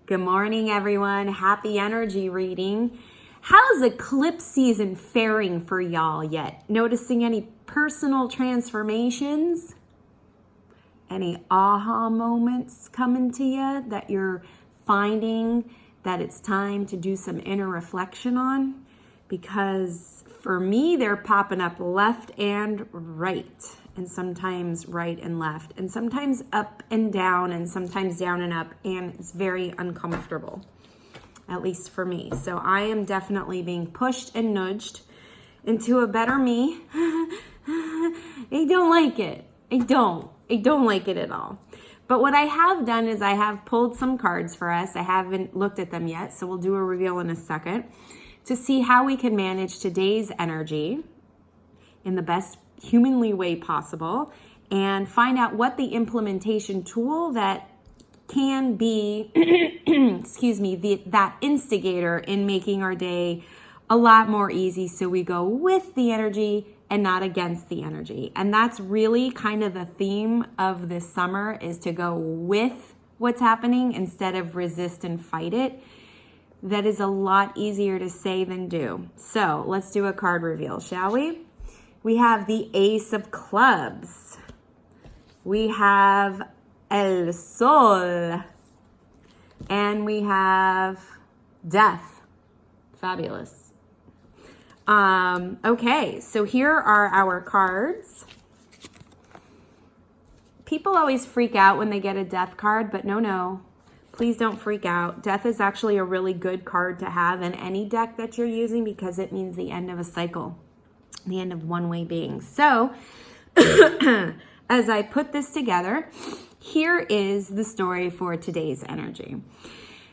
Good morning, everyone. Happy energy reading. How's eclipse season faring for y'all yet? Noticing any personal transformations? Any aha moments coming to you that you're finding that it's time to do some inner reflection on? Because for me, they're popping up left and right, and sometimes right and left, and sometimes up and down, and sometimes down and up, and it's very uncomfortable, at least for me. So I am definitely being pushed and nudged into a better me. I don't like it. I don't like it at all. But what I have done is I have pulled some cards for us. I haven't looked at them yet, so we'll do a reveal in a second to see how we can manage today's energy in the best humanly way possible and find out what the implementation tool that can be, that instigator in making our day a lot more easy so we go with the energy and not against the energy. And that's really kind of the theme of this summer, is to go with what's happening instead of resist and fight it. That is a lot easier to say than do. So let's do a card reveal, shall we? We have the Ace of Clubs. We have El Sol. And we have Death. Fabulous. Okay, so here are our cards. People always freak out when they get a Death card, but no. Please don't freak out. Death is actually a really good card to have in any deck that you're using because it means the end of a cycle, the end of one-way being. So, as I put this together, here is the story for today's energy.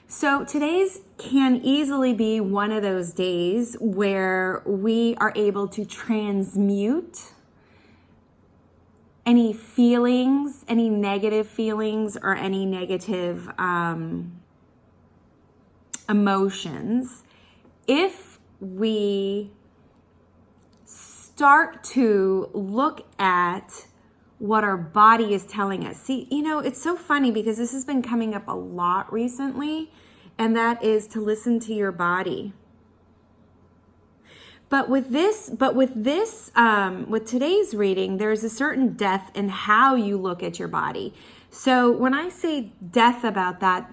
So today's can easily be one of those days where we are able to transmute any feelings, any negative feelings, or any negative emotions if we start to look at what our body is telling us. See, it's so funny because this has been coming up a lot recently, and that is to listen to your body. But with today's reading, there's a certain depth in how you look at your body. So when I say depth about that,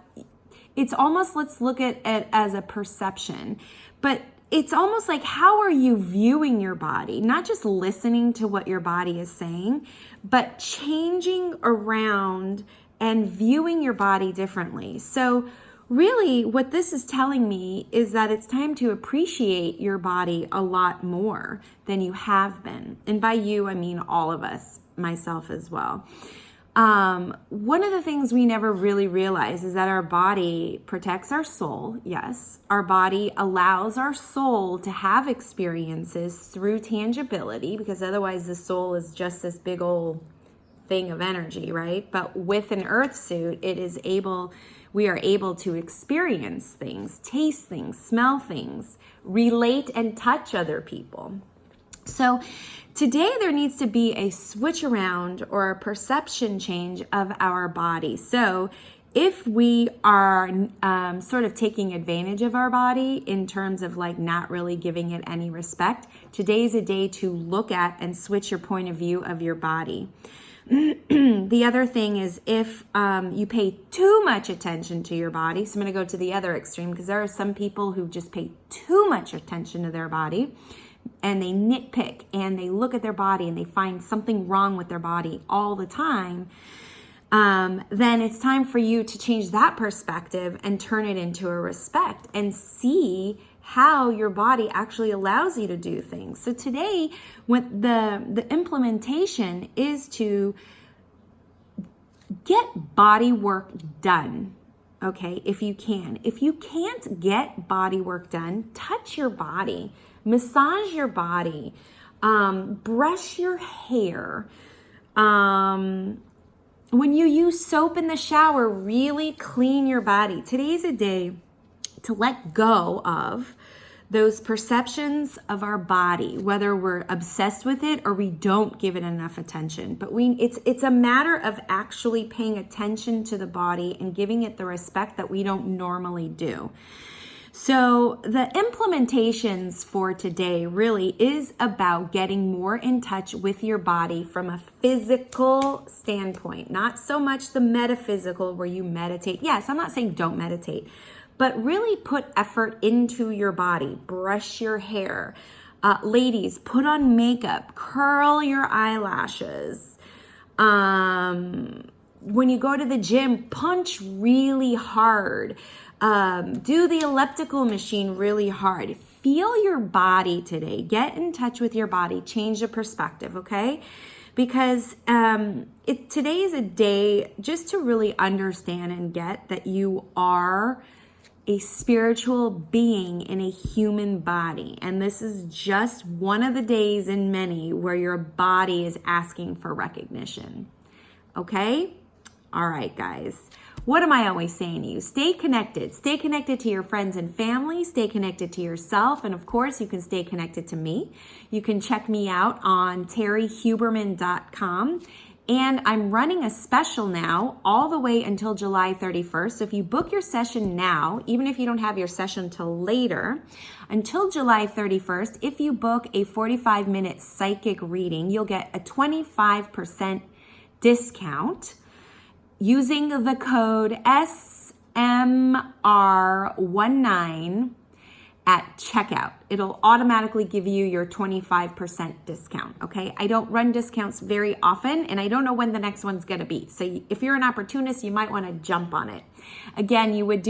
it's almost, let's look at it as a perception. But it's almost like, how are you viewing your body? Not just listening to what your body is saying, but changing around and viewing your body differently. So really, what this is telling me is that it's time to appreciate your body a lot more than you have been. And by you, I mean all of us, myself as well. One of the things we never really realize is that our body protects our soul. Yes, our body allows our soul to have experiences through tangibility, because otherwise the soul is just this big old thing of energy, right? But with an earth suit, we are able to experience things, taste things, smell things, relate and touch other people. So today there needs to be a switch around or a perception change of our body. So if we are sort of taking advantage of our body in terms of like not really giving it any respect, today's a day to look at and switch your point of view of your body. The other thing is if you pay too much attention to your body, so I'm going to go to the other extreme because there are some people who just pay too much attention to their body and they nitpick and they look at their body and they find something wrong with their body all the time, then it's time for you to change that perspective and turn it into a respect and see how your body actually allows you to do things. So today, what the implementation is to get body work done, okay, if you can. If you can't get body work done, touch your body, massage your body, brush your hair. When you use soap in the shower, really clean your body. Today's a day to let go of those perceptions of our body, whether we're obsessed with it or we don't give it enough attention. But it's a matter of actually paying attention to the body and giving it the respect that we don't normally do. So the implementations for today really is about getting more in touch with your body from a physical standpoint, not so much the metaphysical where you meditate. Yes, I'm not saying don't meditate, but really put effort into your body. Brush your hair. Ladies, put on makeup, curl your eyelashes. When you go to the gym, punch really hard. Do the elliptical machine really hard. Feel your body today. Get in touch with your body. Change the perspective, okay? Because today is a day just to really understand and get that you are a spiritual being in a human body. And this is just one of the days in many where your body is asking for recognition. Okay? All right, guys. What am I always saying to you? Stay connected. Stay connected to your friends and family. Stay connected to yourself. And of course, you can stay connected to me. You can check me out on terriehuberman.com. And I'm running a special now all the way until July 31st. So if you book your session now, even if you don't have your session till later, until July 31st, if you book a 45-minute psychic reading, you'll get a 25% discount using the code SMR19 at checkout. It'll automatically give you your 25% discount, okay? I don't run discounts very often, and I don't know when the next one's gonna be. So if you're an opportunist, you might wanna jump on it. Again, you would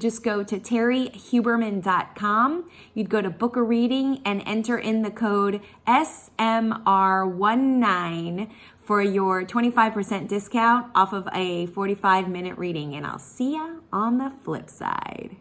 just go to terriehuberman.com. You'd go to book a reading and enter in the code SMR19 for your 25% discount off of a 45-minute reading. And I'll see ya on the flip side.